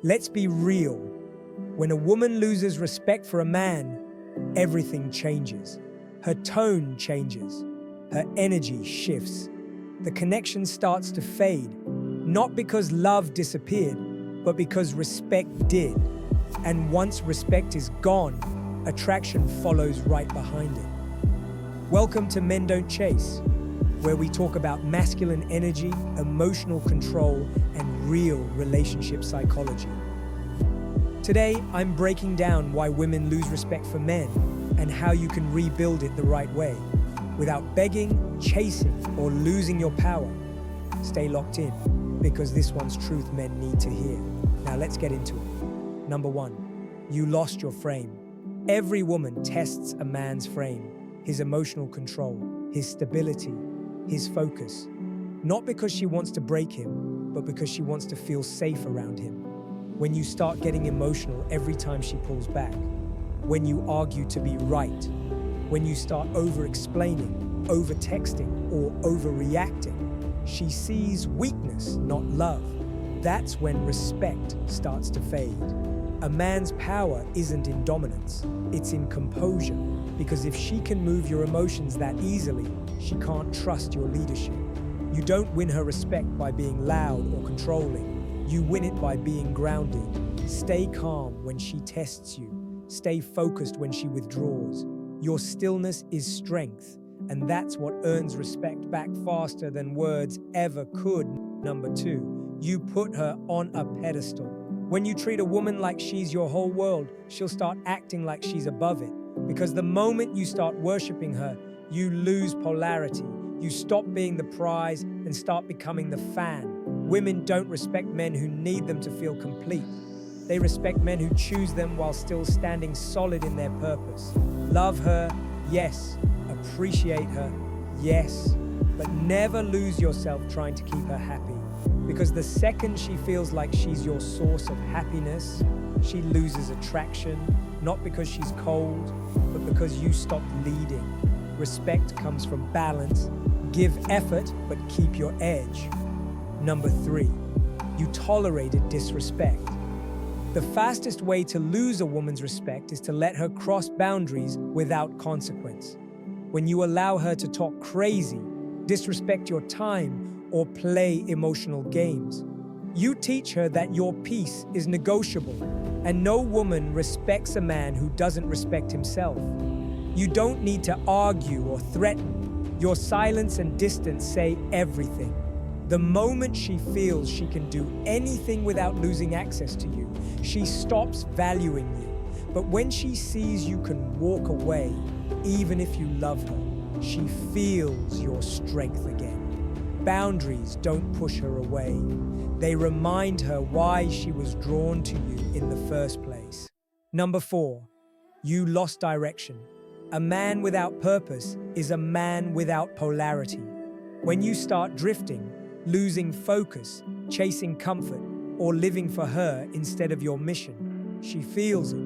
Let's be real. When a woman loses respect for a man, everything changes. Her tone changes. Her energy shifts. The connection starts to fade, not because love disappeared, but because respect did. And once respect is gone, attraction follows right behind it. Welcome to Men Don't Chase, where we talk about masculine energy, emotional control, and real relationship psychology. Today, I'm breaking down why women lose respect for men and how you can rebuild it the right way, without begging, chasing, or losing your power. Stay locked in, because this one's truth men need to hear. Now let's get into it. Number 1, you lost your frame. Every woman tests a man's frame, his emotional control, his stability, his focus. Not because she wants to break him, but because she wants to feel safe around him. When you start getting emotional every time she pulls back, when you argue to be right, when you start over-explaining, over-texting, or overreacting, she sees weakness, not love. That's when respect starts to fade. A man's power isn't in dominance, it's in composure. Because if she can move your emotions that easily, she can't trust your leadership. You don't win her respect by being loud or controlling. You win it by being grounded. Stay calm when she tests you. Stay focused when she withdraws. Your stillness is strength, and that's what earns respect back faster than words ever could. Number 2, you put her on a pedestal. When you treat a woman like she's your whole world, she'll start acting like she's above it. Because the moment you start worshiping her, you lose polarity. You stop being the prize and start becoming the fan. Women don't respect men who need them to feel complete. They respect men who choose them while still standing solid in their purpose. Love her, yes. Appreciate her, yes. But never lose yourself trying to keep her happy. Because the second she feels like she's your source of happiness, she loses attraction, not because she's cold, but because you stopped leading. Respect comes from balance. Give effort, but keep your edge. Number 3, you tolerated disrespect. The fastest way to lose a woman's respect is to let her cross boundaries without consequence. When you allow her to talk crazy, disrespect your time, or play emotional games, you teach her that your peace is negotiable, and no woman respects a man who doesn't respect himself. You don't need to argue or threaten. Your silence and distance say everything. The moment she feels she can do anything without losing access to you, she stops valuing you. But when she sees you can walk away, even if you love her, she feels your strength again. Boundaries don't push her away. They remind her why she was drawn to you in the first place. Number 4, you lost direction. A man without purpose is a man without polarity. When you start drifting, losing focus, chasing comfort, or living for her instead of your mission, she feels it.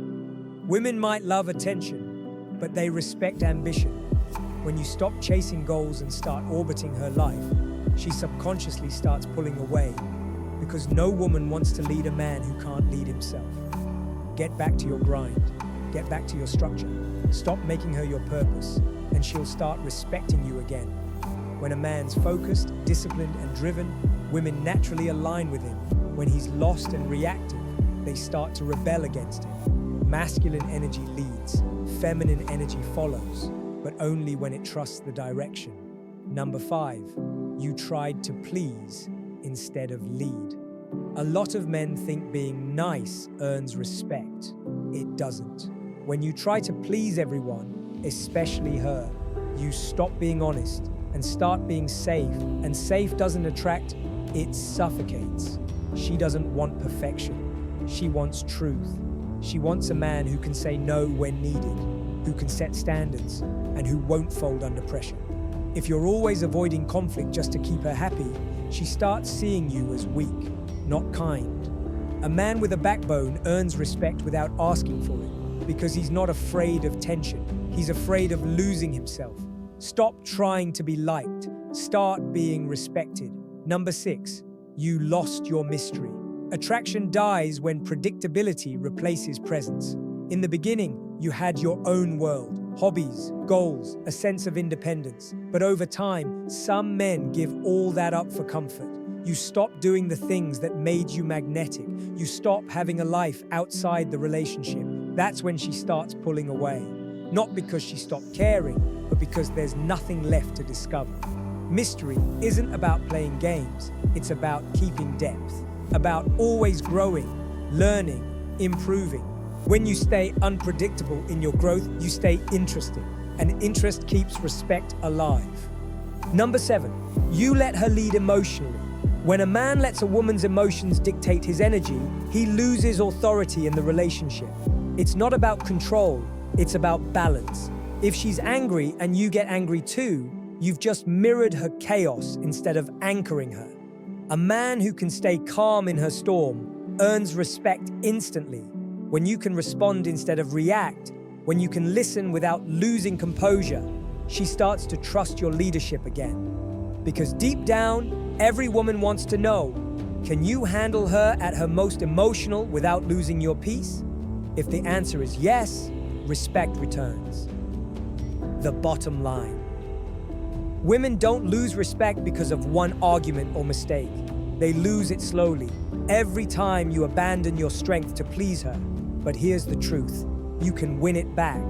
Women might love attention, but they respect ambition. When you stop chasing goals and start orbiting her life, she subconsciously starts pulling away, because no woman wants to lead a man who can't lead himself. Get back to your grind. Get back to your structure. Stop making her your purpose, and she'll start respecting you again. When a man's focused, disciplined, and driven, women naturally align with him. When he's lost and reactive, they start to rebel against him. Masculine energy leads, feminine energy follows, but only when it trusts the direction. Number 5, you tried to please instead of lead. A lot of men think being nice earns respect. It doesn't. When you try to please everyone, especially her, you stop being honest and start being safe. And safe doesn't attract, it suffocates. She doesn't want perfection. She wants truth. She wants a man who can say no when needed, who can set standards, and who won't fold under pressure. If you're always avoiding conflict just to keep her happy, she starts seeing you as weak, not kind. A man with a backbone earns respect without asking for it, because he's not afraid of tension. He's afraid of losing himself. Stop trying to be liked. Start being respected. Number 6, you lost your mystery. Attraction dies when predictability replaces presence. In the beginning, you had your own world, hobbies, goals, a sense of independence. But over time, some men give all that up for comfort. You stop doing the things that made you magnetic. You stop having a life outside the relationship. That's when she starts pulling away. Not because she stopped caring, but because there's nothing left to discover. Mystery isn't about playing games. It's about keeping depth, about always growing, learning, improving. When you stay unpredictable in your growth, you stay interesting, and interest keeps respect alive. Number 7, you let her lead emotionally. When a man lets a woman's emotions dictate his energy, he loses authority in the relationship. It's not about control, it's about balance. If she's angry and you get angry too, you've just mirrored her chaos instead of anchoring her. A man who can stay calm in her storm earns respect instantly. When you can respond instead of react, when you can listen without losing composure, she starts to trust your leadership again. Because deep down, every woman wants to know, can you handle her at her most emotional without losing your peace? If the answer is yes, respect returns. The bottom line. Women don't lose respect because of one argument or mistake. They lose it slowly, every time you abandon your strength to please her. But here's the truth. You can win it back,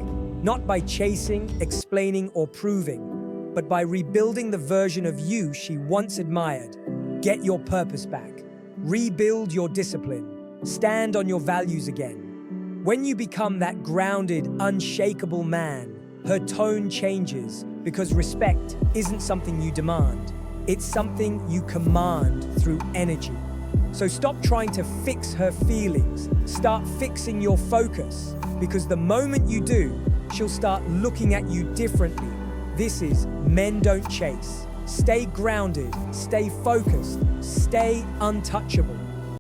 not by chasing, explaining, or proving, but by rebuilding the version of you she once admired. Get your purpose back. Rebuild your discipline. Stand on your values again. When you become that grounded, unshakable man, her tone changes because respect isn't something you demand. It's something you command through energy. So stop trying to fix her feelings. Start fixing your focus, because the moment you do, she'll start looking at you differently. This is Men Don't Chase. Stay grounded, stay focused, stay untouchable.